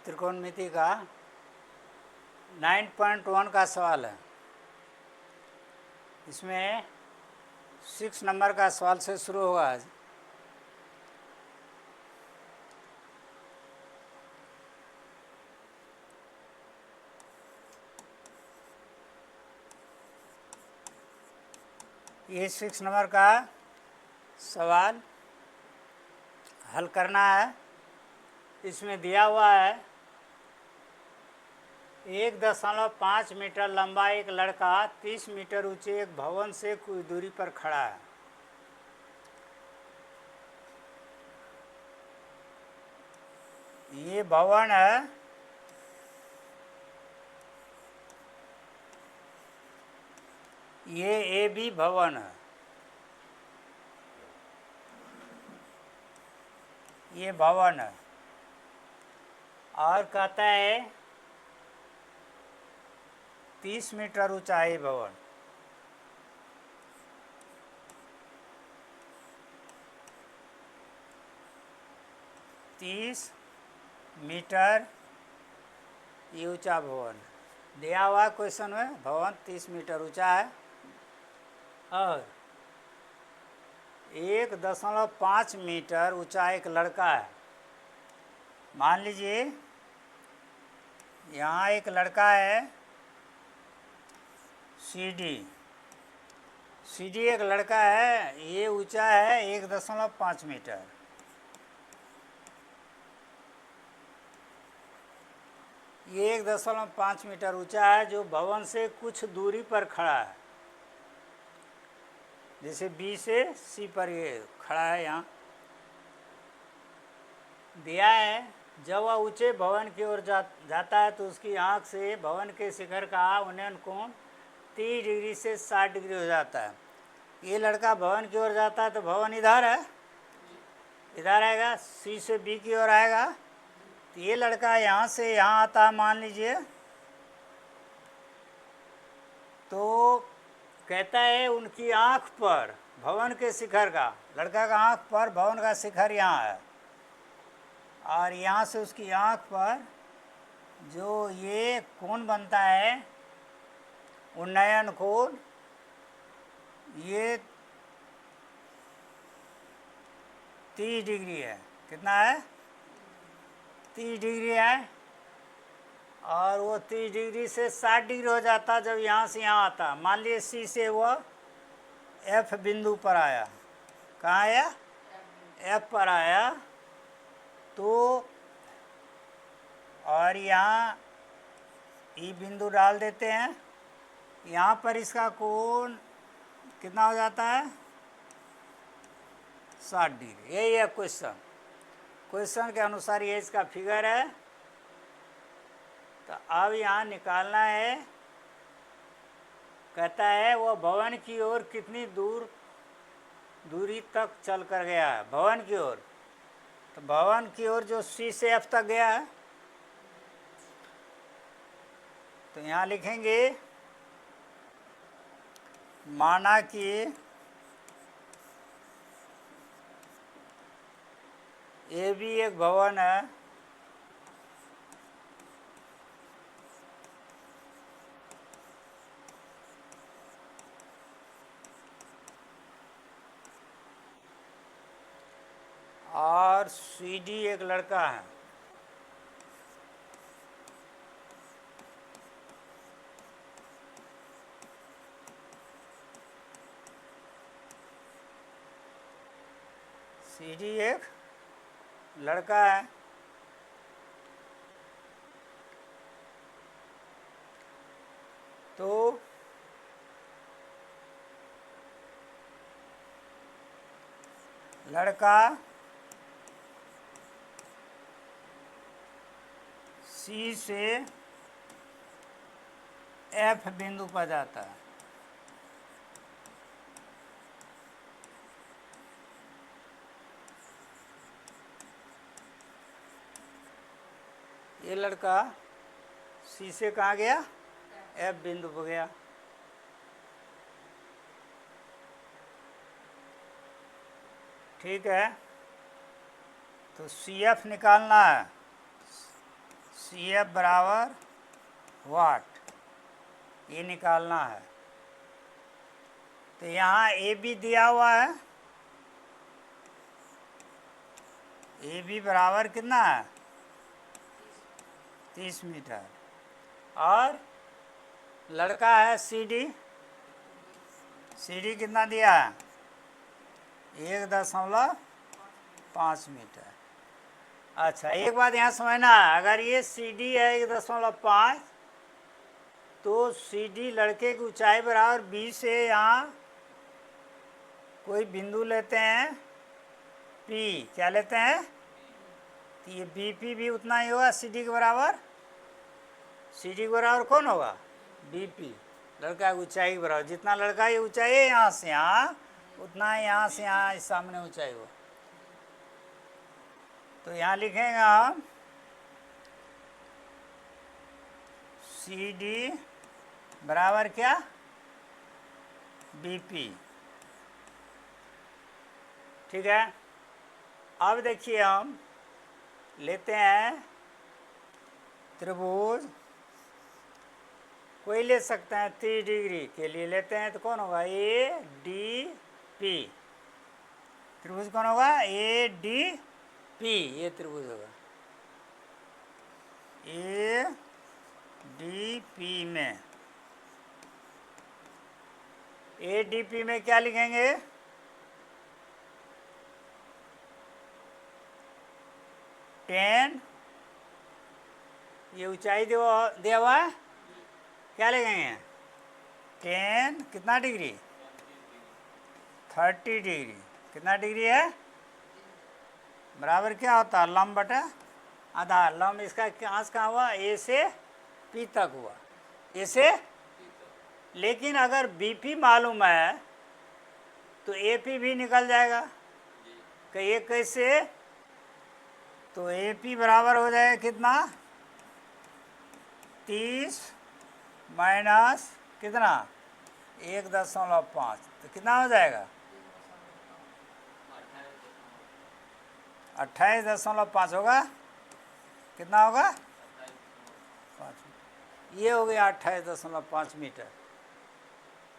त्रिकोणमिति का 9.1 का सवाल है। इसमें 6 नंबर का सवाल से शुरू होगा आज। ये 6 नंबर का सवाल हल करना है। इसमें दिया हुआ है 1.5 मीटर लंबा एक लड़का 30 मीटर ऊंचे एक भवन से कुछ दूरी पर खड़ा है। ये भवन है, ये AB भवन है। ये भवन है और कहता है 30 मीटर ऊंचा है भवन। तीस मीटर ये ऊंचा भवन दिया हुआ क्वेश्चन में। भवन 30 मीटर ऊंचा है और 1.5 मीटर ऊंचा एक लड़का है। मान लीजिए यहाँ एक लड़का है CD एक लड़का है, ये ऊंचा है 1.5 मीटर। ये 1.5 मीटर ऊंचा है जो भवन से कुछ दूरी पर खड़ा है। जैसे B से C पर ये खड़ा है। यहाँ दिया है जब वह ऊंचे भवन की ओर जाता है तो उसकी आंख से भवन के शिखर का उन्नयन कोण 30 डिग्री से 60 डिग्री हो जाता है। ये लड़का भवन की ओर जाता है तो भवन इधर है, इधर आएगा, C से B की ओर आएगा। तो ये लड़का यहाँ से यहाँ आता है मान लीजिए, तो कहता है उनकी आंख पर भवन के शिखर का, लड़का का आंख पर भवन का शिखर यहाँ है और यहाँ से उसकी आंख पर जो ये कोण बनता है उन्नयन कोण, ये 30 डिग्री है। कितना है? 30 डिग्री है और वो 30 डिग्री से 60 डिग्री हो जाता जब यहाँ से यहाँ आता। मान लीजिए C से वो F बिंदु पर आया। कहाँ आया? F पर आया तो और यहाँ E बिंदु डाल देते हैं। यहाँ पर इसका कोण कितना हो जाता है? 60 डिग्री। यही है क्वेश्चन के अनुसार ये इसका फिगर है। तो अब यहाँ निकालना है। कहता है वो भवन की ओर कितनी दूरी तक चल कर गया है भवन की ओर। तो भवन की ओर जो C से F तक गया है तो यहाँ लिखेंगे माना कि AB एक भवन है, और CD एक लड़का है। CD एक लड़का है। तो लड़का C से F बिंदु पर जाता है। ये लड़का C से कहाँ गया? F बिंदु पर गया। ठीक है, तो CF निकालना है। CF बराबर वाट, ये निकालना है। तो यहाँ ए बी दिया हुआ है, ए बी बराबर कितना है 30 मीटर, और लड़का है सी डी कितना दिया है 1.5 मीटर। अच्छा, एक बात यहाँ समझना है, अगर ये सी डी है 1.5, तो सी डी लड़के की ऊंचाई बराबर बी से यहाँ कोई बिंदु लेते हैं पी, क्या लेते हैं, तो ये बी पी भी उतना ही होगा सी डी के बराबर। सी डी के बराबर कौन होगा बी पी, लड़का की ऊंचाई के बराबर। जितना लड़का की ऊंचाई है यहाँ से यहाँ, उतना ही यहाँ से यहाँ इस सामने ऊंचाई हो। तो यहाँ लिखेंगे हम सी डी बराबर क्या बी पी। ठीक है, अब देखिए हम लेते हैं त्रिभुज, कोई ले सकते हैं 30 डिग्री के लिए लेते हैं, तो कौन होगा ए डी पी, त्रिभुज कौन होगा ए डी पी, ये त्रिभुज होगा ए डी पी में। ए डी पी में क्या लिखेंगे 10, ये ऊंचाई दिया हुआ है, क्या लिखेंगे 10 कितना डिग्री 30 डिग्री, कितना डिग्री है बराबर क्या होता है लंब बटा आधा। लंब इसका कहाँ हुआ ए से पी तक हुआ, ए से। लेकिन अगर बीपी मालूम है तो एपी भी निकल जाएगा, कहिए कैसे, तो एपी बराबर हो जाएगा कितना 30 माइनस कितना 1.5, तो कितना हो जाएगा 28.5 होगा, कितना होगा 5, ये हो गया 28.5 मीटर।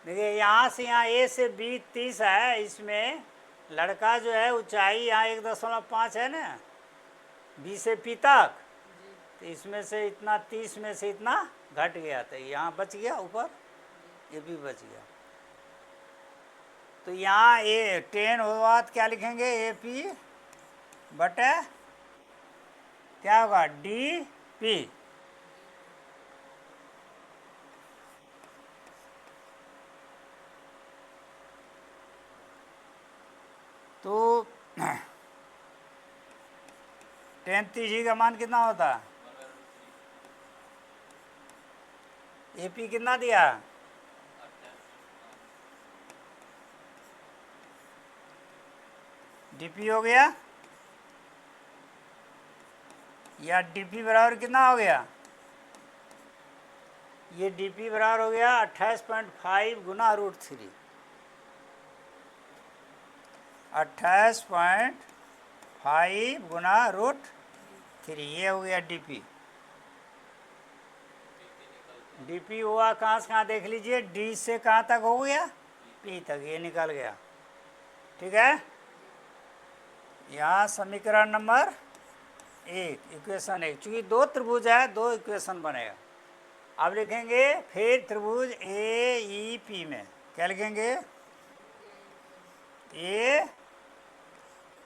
देखिए यहाँ से यहाँ ए से बी 30 है, इसमें लड़का जो है ऊंचाई यहाँ 1.5 है ना बी से पी तक, तो इसमें से इतना 30 में से इतना घट गया, तो यहाँ बच गया ऊपर, ये भी बच गया। तो यहाँ ए 10 होगा तो क्या लिखेंगे ए पी बटे क्या होगा डी पी। तो 10 जी का मान कितना होता है एपी कितना दिया डीपी हो गया, या डीपी बराबर कितना हो गया, ये डीपी बराबर हो गया 28.5 गुना √3, 28.5 गुना √3, ये हो गया डीपी। डीपी हुआ कहाँ से कहाँ देख लीजिए, डी से कहाँ तक हो गया पी तक, ये निकल गया। ठीक है, यहाँ समीकरण नंबर 1 इक्वेशन 1, चूँकि 2 त्रिभुज है 2 इक्वेशन बनेगा। अब लिखेंगे फिर त्रिभुज ए ई पी में क्या लिखेंगे ए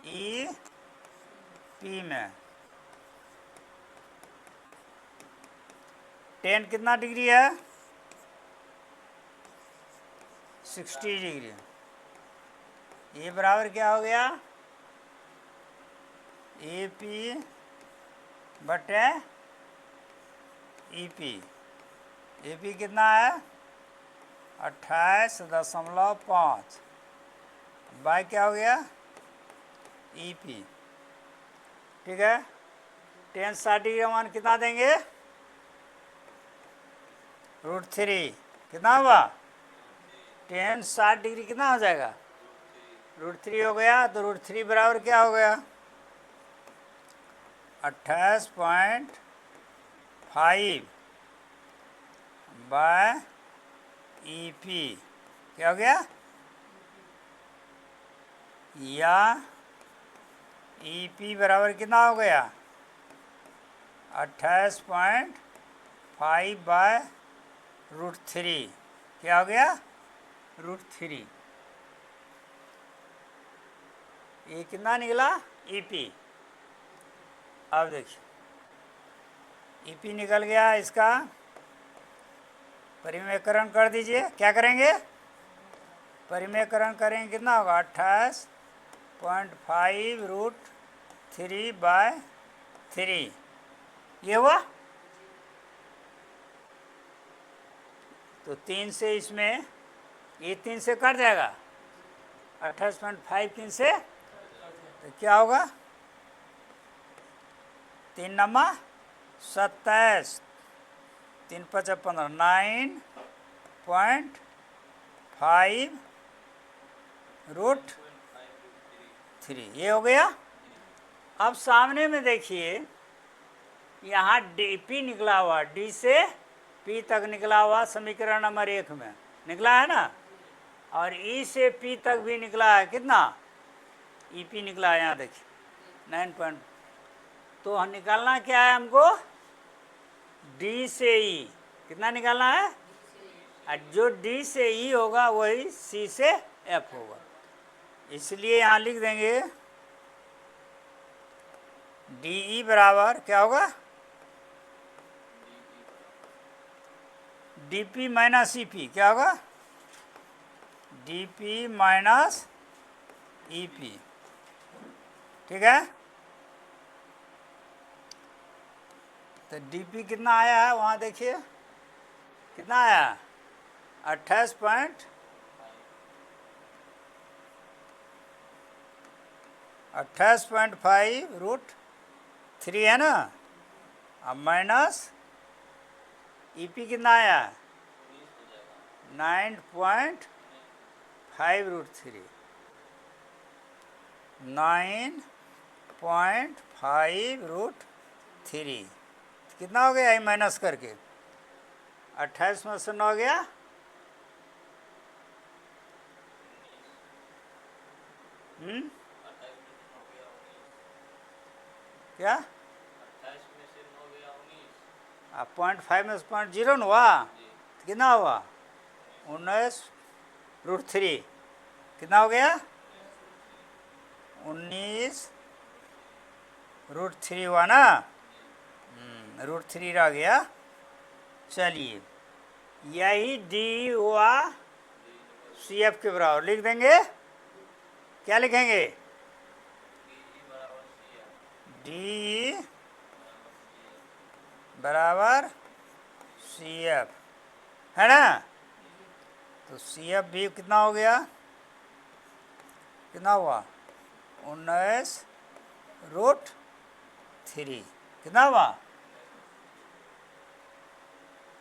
ई पी में 10 कितना डिग्री है 60 डिग्री, ये बराबर क्या हो गया ए पी बटे ई पी। ए पी कितना है 28.5, बाई क्या हो गया ई पी। ठीक है, 10 60 डिग्री का मान कितना देंगे √3, कितना हुआ 10 60 डिग्री कितना हो जाएगा √3 हो गया, तो √3 बराबर क्या हो गया 28.5 5 बाय EP क्या हो गया, या EP बराबर कितना हो गया 28.5 बाय √3 क्या हो गया √3। ये कितना निकला EP। अब देखिए EP निकल गया, इसका परिमेयकरण कर दीजिए। क्या करेंगे, परिमेयकरण करेंगे, कितना होगा 28.5 √3 बाय 3, ये हुआ। तो 3 से इसमें ये 3 से कट जाएगा, 28.5 3 से, तो क्या होगा 3 नमा 27, 3 5 15, 9.5 √3, ये हो गया। अब सामने में देखिए यहाँ DP निकला हुआ, D से P तक निकला हुआ समीकरण नंबर 1 में निकला है ना, और E से P तक भी निकला है, कितना EP निकला है, यहाँ देखिए 9 तो निकालना क्या है हमको, D से E कितना निकालना है, और जो D से E होगा वही C से F होगा। इसलिए यहाँ लिख देंगे DE बराबर क्या होगा DP माइनस EP, क्या होगा DP माइनस EP, ठीक है। तो DP कितना आया है वहाँ देखिए, कितना आया 28.5 √3 है ना। अब माइनस EP कितना आया 9.5 √3, 9.5 √3 कितना हो गया, ये माइनस करके 28 में से 9 गया, क्या 0.5 में से 0.0 हुआ, कितना हुआ 19 √3, कितना हो गया 19 √3 हुआ ना, √3 रह गया। चलिए यही D हुआ CF के बराबर, लिख देंगे, क्या लिखेंगे DE बराबर CF है ना। तो CF भी कितना हो गया, कितना हुआ 19 √3, कितना हुआ,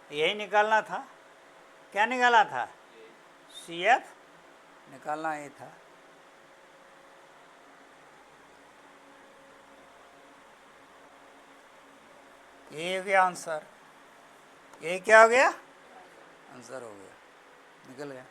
यही निकालना था। क्या निकाला था CF निकालना ही था। ये हो गया आंसर, ये क्या हो गया आंसर हो गया, निकल गया।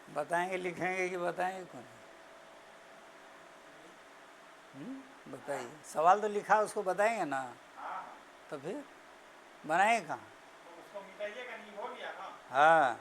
बताएंगे, लिखेंगे कि बताएंगे कौन, बताइए। सवाल तो लिखा उसको बताएंगे ना, तो फिर बनाएंगे कहाँ, हाँ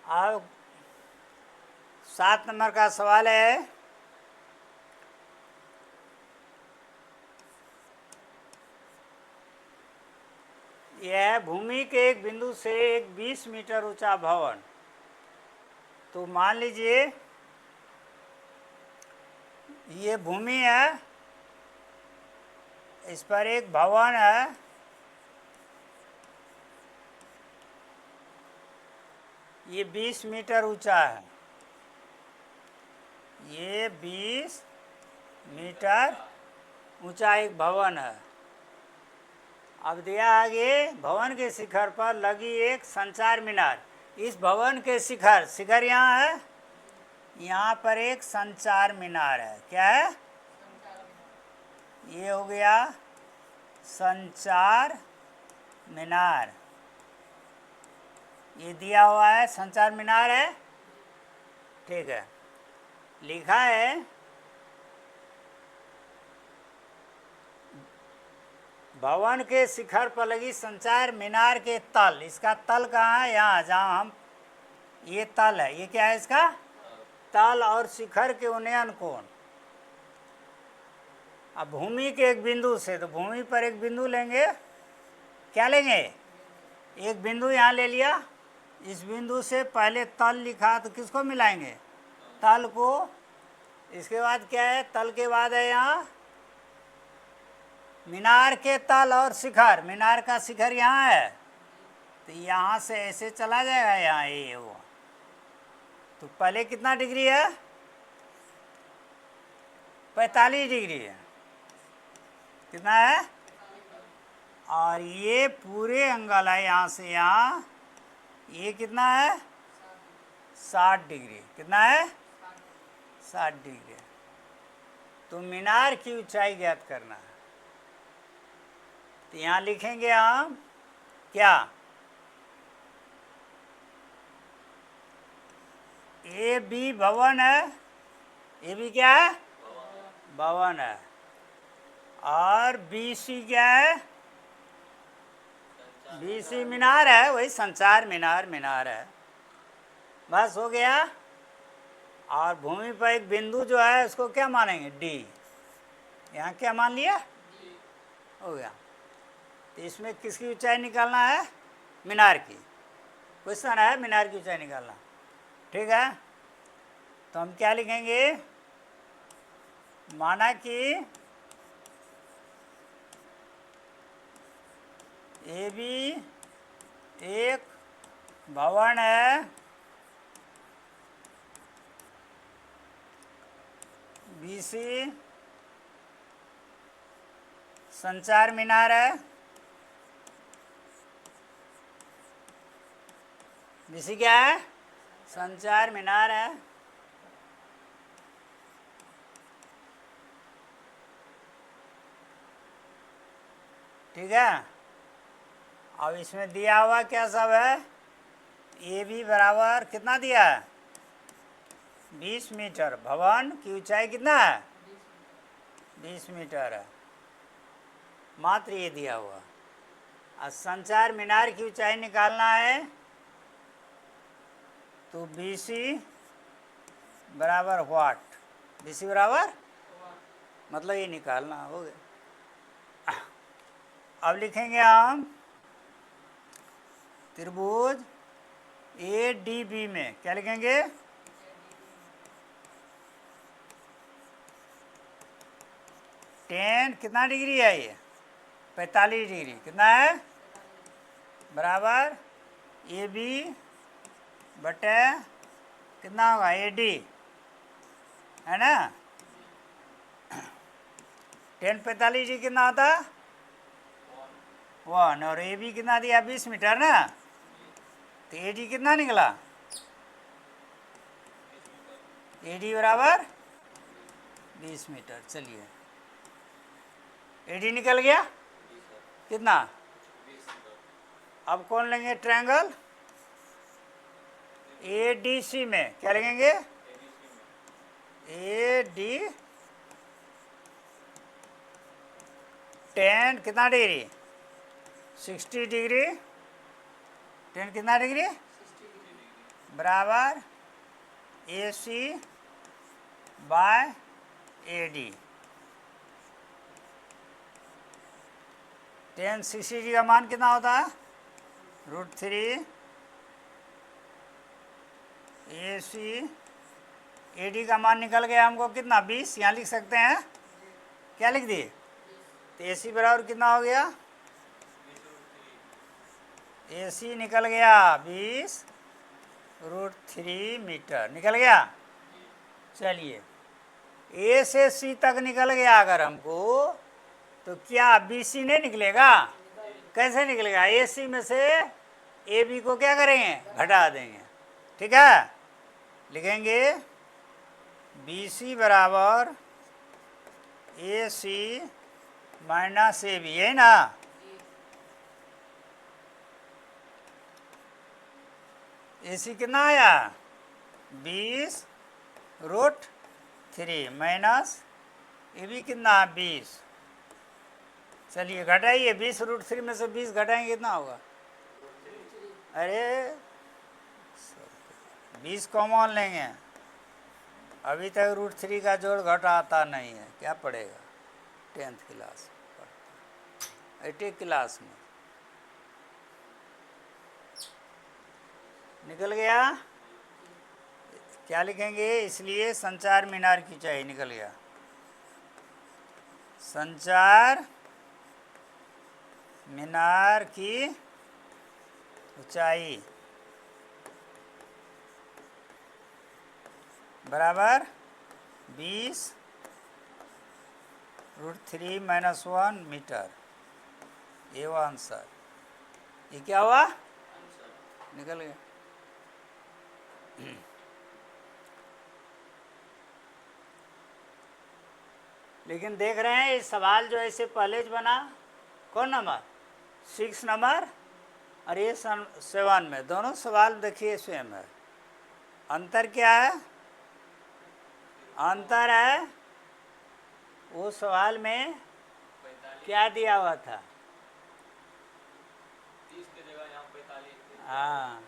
अब 7 नंबर का सवाल है, यह भूमि के एक बिंदु से एक 20 मीटर ऊंचा भवन, तो मान लीजिए ये भूमि है, इस पर एक भवन है, ये 20 मीटर ऊंचा है, ये 20 मीटर ऊंचा एक भवन है। अब दिया आगे भवन के शिखर पर लगी एक संचार मीनार। इस भवन के शिखर यहाँ है, यहाँ पर एक संचार मीनार है। क्या है? ये हो गया संचार मीनार, ये दिया हुआ है संचार मीनार है। ठीक है, लिखा है भवन के शिखर पर लगी संचार मीनार के तल, इसका तल कहाँ है? यहाँ, जहाँ हम, ये तल है, ये क्या है इसका तल, और शिखर के उन्नयन कोण। अब भूमि के एक बिंदु से, तो भूमि पर एक बिंदु लेंगे, क्या लेंगे? एक बिंदु यहाँ ले लिया, इस बिंदु से पहले तल लिखा, तो किसको मिलाएंगे? तल को। इसके बाद क्या है? तल के बाद है यहाँ मीनार के तल और शिखर। मीनार का शिखर यहाँ है, तो यहाँ से ऐसे चला जाएगा यहाँ, ये वो। तो पहले कितना डिग्री है? 45 डिग्री है। कितना है? और ये पूरे एंगल है यहाँ से यहाँ, ये कितना है? 60 डिग्री। कितना है? 60 डिग्री। तो मीनार की ऊंचाई ज्ञात करना है। तो यहाँ लिखेंगे हम क्या? ए बी भवन है, ए बी क्या है? भवन है। और बी सी क्या है? बी सी मीनार है, वही संचार मीनार है। बस हो गया। और भूमि पर एक बिंदु जो है उसको क्या मानेंगे? डी। यहाँ क्या मान लिया? हो गया। तो इसमें किसकी ऊंचाई निकालना है? मीनार की। क्वेश्चन है मीनार की ऊंचाई निकालना। ठीक है, तो हम क्या लिखेंगे? माना कि ए बी एक भवन है, बी सी संचार मीनार है, बी सी क्या है? संचार मीनार है। ठीक है, अब इसमें दिया हुआ क्या सब है? ए बी बराबर कितना दिया है? 20 मीटर। भवन की ऊंचाई कितना है? 20 मीटर है, मात्र ये दिया हुआ। और संचार मीनार की ऊंचाई निकालना है, तो बी सी बराबर व्हाट? बी सी बराबर मतलब ये निकालना हो गया। अब लिखेंगे हम त्रिभुज ए डी बी में क्या लिखेंगे? टेन कितना डिग्री है? ये 45 डिग्री। कितना है? बराबर ए बी बटे कितना होगा? ए डी, है ना? 10 45 डिग्री कितना होता? 1। और ए बी कितना दिया? 20 मीटर ना। तो ए डी कितना निकला? ए डी बराबर 20 मीटर। चलिए, ए डी निकल गया। कितना? अब कौन लेंगे? ट्रायंगल ए डी सी में क्या लगेंगे? ए डी 10 कितना डिग्री? 60 डिग्री। 10 कितना डिग्री? बराबर AC बाय AD। टेन 60 का मान कितना होता है? √3 AC AD का मान निकल गया हमको कितना? 20। यहाँ लिख सकते हैं, क्या लिख दिए? तो AC बराबर कितना हो गया? AC निकल गया 20√3 मीटर निकल गया। चलिए A से C तक निकल गया अगर हमको, तो क्या BC नहीं निकलेगा? कैसे निकलेगा? AC में से AB को क्या करेंगे? घटा देंगे। ठीक है, लिखेंगे BC बराबर AC माइनस AB, यही ना? AC कितना आया? 20√3 माइनस AB कितना? 20। चलिए घटाइए, 20√3 में से 20 घटाएंगे कितना होगा? अरे 20 कॉमन लेंगे। अभी तक √3 का जोड़ घटा आता नहीं है, क्या पड़ेगा? 10th क्लास पढ़ता, 8th क्लास में निकल गया। क्या लिखेंगे? इसलिए संचार मीनार की ऊंचाई निकल गया। संचार मीनार की ऊंचाई बराबर 20√3 - 1 मीटर। ये वो आंसर। ये क्या हुआ? निकल गया। लेकिन देख रहे हैं ये सवाल जो ऐसे पहले बना, कौन नंबर? 6 नंबर और ये 7 में, दोनों सवाल देखिए सेम है। अंतर क्या है? अंतर है वो सवाल में क्या दिया हुआ था? 30 की जगह यहाँ 45। हाँ, हाँ,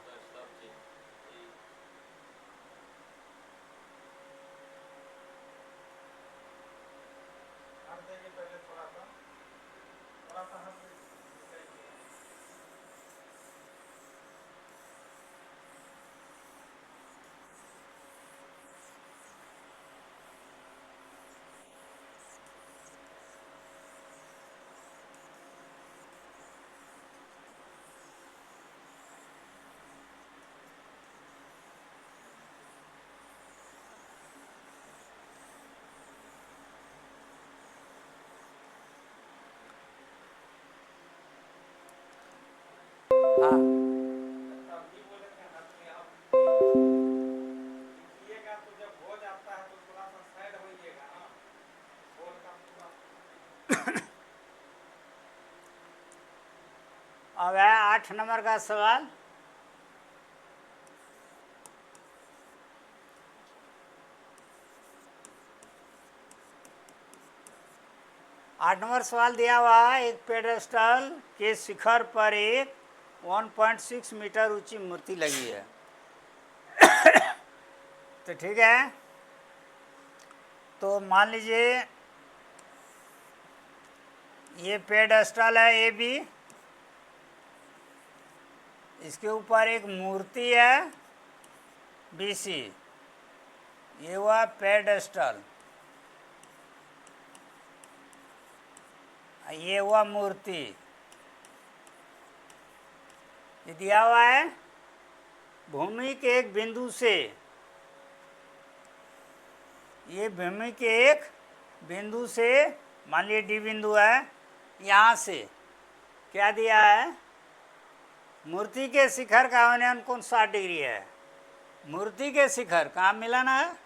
अब है 8 नंबर का सवाल। आठ नंबर सवाल दिया हुआ है, एक पेडेस्टल के शिखर पर एक 1.6 मीटर ऊंची मूर्ति लगी है। तो ठीक है, तो मान लीजिए ये पेडेस्टल है AB, इसके ऊपर एक मूर्ति है BC, ये हुआ पेडेस्टल, ये हुआ मूर्ति। ये दिया हुआ है भूमि के एक बिंदु से, ये भूमि के एक बिंदु से, मान लीजिए D बिंदु है, यहाँ से क्या दिया है? मूर्ति के शिखर का अवनयन कोण 60 डिग्री है। मूर्ति के शिखर कहाँ मिला ना है?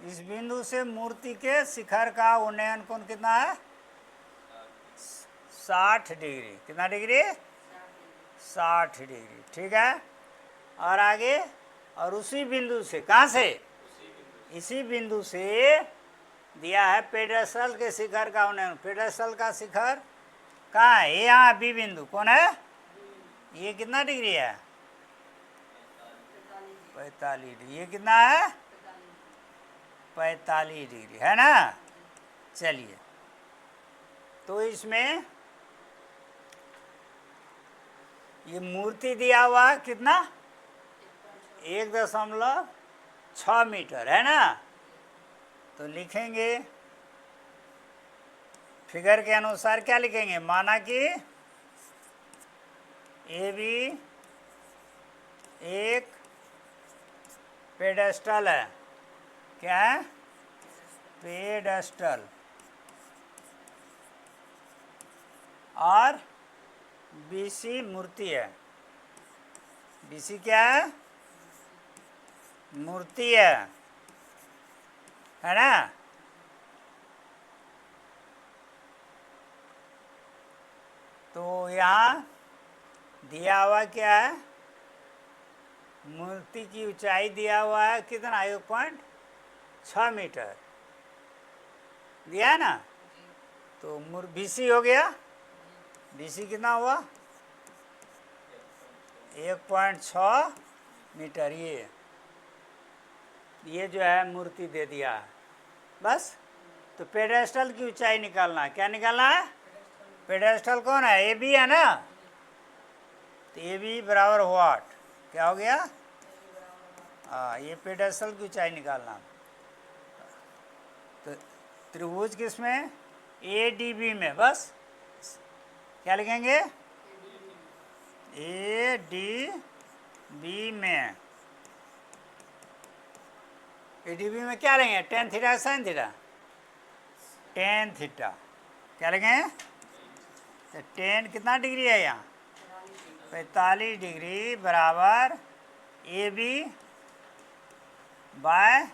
इस बिंदु से मूर्ति के शिखर का उन्नयन कोण कितना है? 60 डिग्री। कितना डिग्री? 60 डिग्री। ठीक है, और आगे, और उसी बिंदु से, कहाँ से? इसी बिंदु से दिया है पेडेस्टल के शिखर का उन्नयन। पेडेस्टल का शिखर कहाँ है? यहाँ B बिंदु। कौन है? ये कितना डिग्री है? 45 डिग्री। ये कितना है? 45 डिग्री, है ना। चलिए, तो इसमें ये मूर्ति दिया हुआ कितना? 1.6 मीटर, है ना। तो लिखेंगे फिगर के अनुसार, क्या लिखेंगे? माना कि ए बी एक पेडेस्टल है। क्या है? पेडेस्टल। और बीसी मूर्ति है। बीसी क्या है? मूर्ति है ना। तो यहाँ दिया हुआ क्या है? मूर्ति की ऊंचाई दिया हुआ है कितना? 1.6 मीटर दिया है ना। तो बीसी हो गया। बीसी कितना हुआ? 1.6 मीटर। ये जो है मूर्ति दे दिया है, बस। तो पेडेस्टल की ऊंचाई निकालना है। क्या निकालना है? पेडेस्टल कौन है? ए बी है ना। तो ए बी बराबर व्हाट? क्या हो गया? ये पेडेस्टल की ऊंचाई निकालना। तो त्रिभुज किसमें? ए डी बी में। बस क्या लिखेंगे? ए डी बी में। ए डी बी में क्या लेंगे? Tan theta sine theta? Tan theta. क्या लेंगे? तो टेन कितना डिग्री है यहाँ? 45 डिग्री बराबर A B by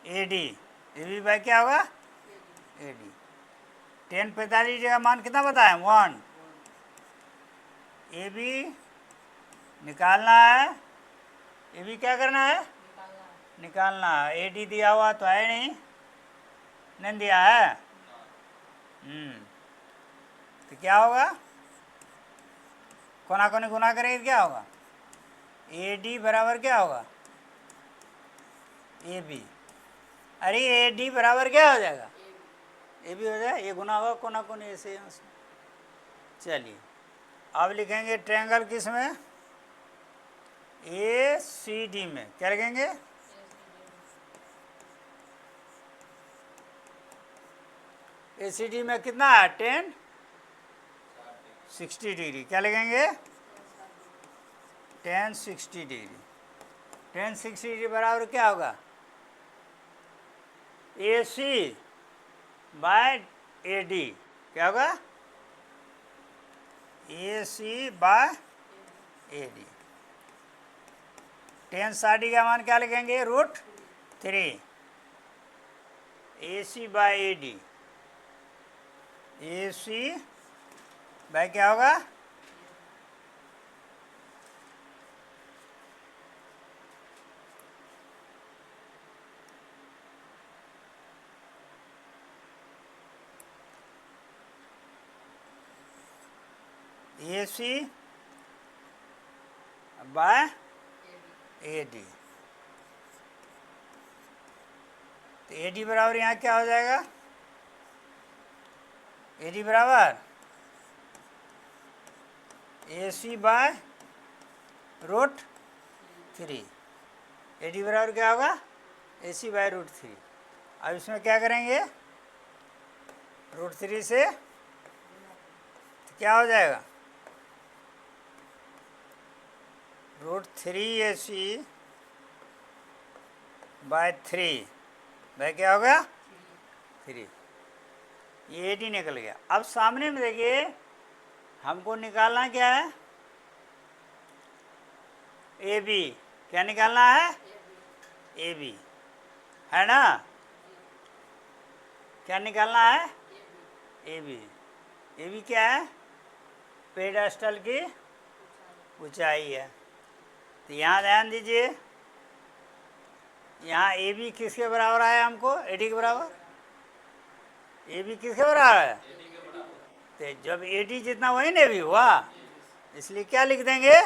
A D. A B by क्या होगा? A D. टेन 45 का मान कितना बताया? 1। ए बी निकालना है। ए बी क्या करना है? निकालना है। ए डी दिया हुआ तो है नहीं दिया है। तो क्या होगा? कोना कोनी गुना करेंगे, क्या होगा? ए डी बराबर क्या होगा? A B. अरे ए डी बराबर क्या हो जाएगा? ए बी हो जाएगा। ये गुना होगा कोना कोनी ऐसे यहाँ से। चलिए, अब लिखेंगे ट्रायंगल किस में? ए सी डी में। क्या लिखेंगे? ए सी डी में कितना है? 1060 डिग्री। क्या लिखेंगे? 1060 डिग्री। 1060 डिग्री बराबर क्या होगा? A C by A D. क्या होगा? A C by A D. 1060 का मान क्या लिखेंगे? √3। A C by A D. A C by क्या होगा? A C by A D. तो ए डी बराबर यहाँ क्या हो जाएगा? ए डी बराबर ए सी बाय √3। ए डी बराबर क्या होगा? A C bye √3। अब इसमें क्या करेंगे? √3 से तो क्या हो जाएगा? √3 ए सी बाय 3 भाई क्या होगा? 3। ये ए डी निकल गया। अब सामने में देखिए, हमको निकालना क्या है? A B. क्या निकालना है? ए बी, है ना। क्या निकालना है? A B. ए बी क्या है? पेडेस्टल की ऊंचाई है। तो यहाँ ध्यान दीजिए, यहाँ ए बी किसके बराबर आया हमको? ए डी के बराबर। ए बी किसके बराबर है? तो जब ए डी जितना वही ने भी हुआ, इसलिए क्या लिख देंगे?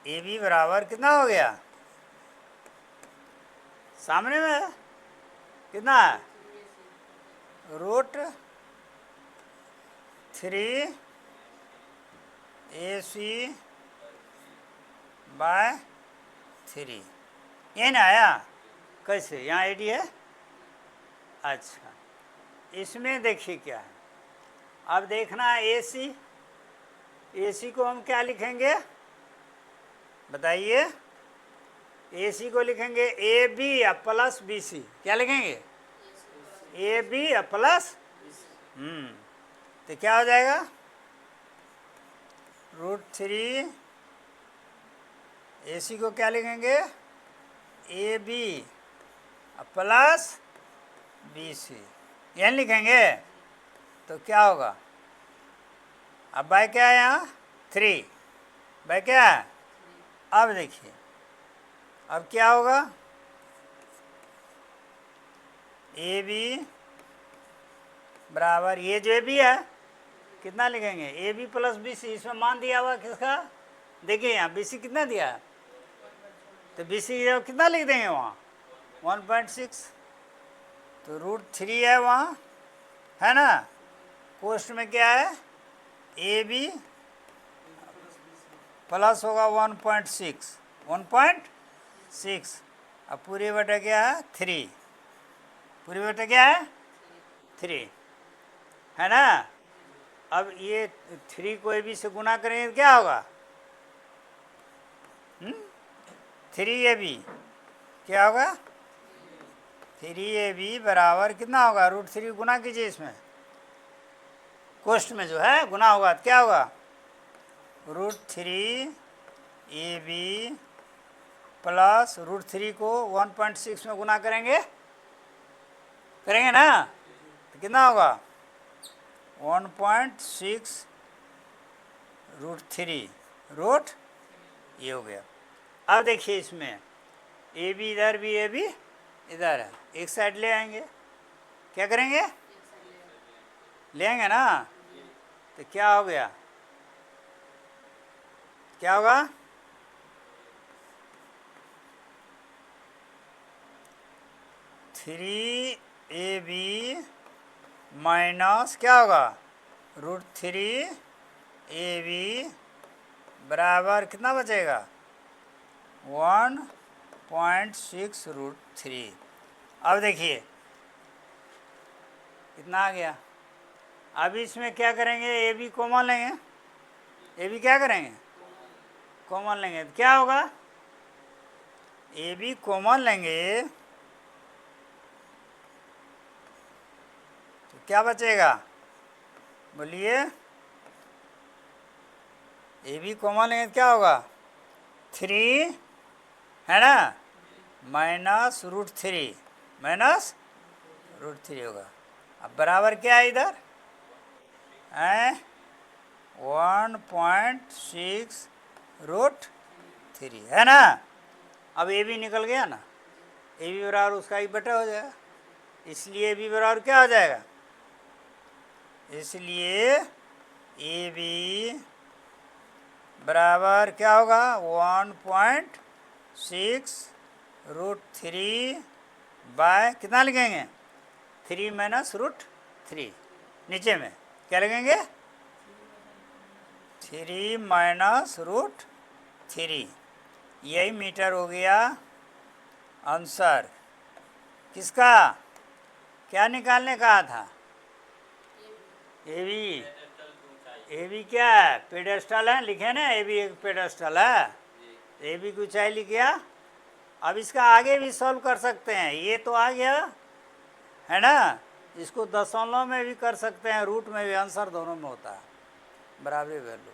ए बी बराबर कितना हो गया, सामने में है, कितना है, रूट 3 AC बाय 3, ये ना आया, कैसे, यहाँ AD है। अच्छा, इसमें देखिए क्या है, अब देखना है AC को हम क्या लिखेंगे बताइए, AC को लिखेंगे AB प्लस BC, क्या लिखेंगे, AB प्लस, तो क्या हो जाएगा, √3 AC को क्या लिखेंगे, AB प्लस BC, यह लिखेंगे, तो क्या होगा, अब बाय क्या है यहाँ 3, बाय क्या है, अब देखिए अब क्या होगा, AB बराबर, ये जो AB है कितना लिखेंगे, AB प्लस BC, इसमें मान दिया हुआ किसका, देखिए यहाँ BC कितना दिया है, तो BC कितना लिख देंगे वहाँ 1.6, तो √3 है वहाँ, है ना, कोष्ट में क्या है, AB प्लस होगा 1.6, अब पूरे बटे क्या है 3, पूरे बटे क्या है 3, है ना। अब ये 3 को AB से गुना करेंगे तो क्या होगा, 3AB, क्या होगा 3AB बराबर कितना होगा, √3 गुना कीजिए, इसमें कोष्ट में जो है गुना होगा तो क्या होगा, √3AB प्लस √3 को 1.6 में गुना करेंगे ना, तो कितना होगा 1.6 √3 रूट, ये हो गया। अब देखिए इसमें AB इधर भी, AB इधर है, एक साइड ले आएंगे, क्या करेंगे, ले आएंगे ना, तो क्या हो गया, क्या होगा, (3AB माइनस क्या होगा, √3AB बराबर कितना बचेगा 1.6 √3। अब देखिए कितना आ गया, अब इसमें क्या करेंगे, AB कॉमन लेंगे, AB क्या करेंगे, कॉमन लेंगे, तो क्या होगा, AB कॉमन लेंगे तो क्या बचेगा, बोलिए, AB कॉमन लेंगे तो क्या होगा 3, है ना, माइनस √3, माइनस √3 होगा। अब बराबर क्या है इधर है 1.6 √3, है ना। अब AB निकल गया ना, AB बराबर उसका ही बटा हो जाएगा, इसलिए AB बराबर क्या हो जाएगा, इसलिए AB बराबर क्या होगा 1.6 √3 बाय कितना लिखेंगे 3 माइनस √3, नीचे में क्या लिखेंगे 3 माइनस √3, यही मीटर हो गया आंसर। किसका, क्या निकालने कहा था, AB क्या है, पेडेस्टल है, लिखे ना AB एक पेडेस्टल है, AB की ऊंचाई लिख गया। अब इसका आगे भी सॉल्व कर सकते हैं, ये तो आ गया है ना, इसको दशमलव में भी कर सकते हैं, रूट में भी, आंसर दोनों में होता है, बराबरी वैल्यू।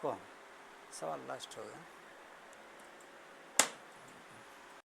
कौन सवाल लास्ट हो गया।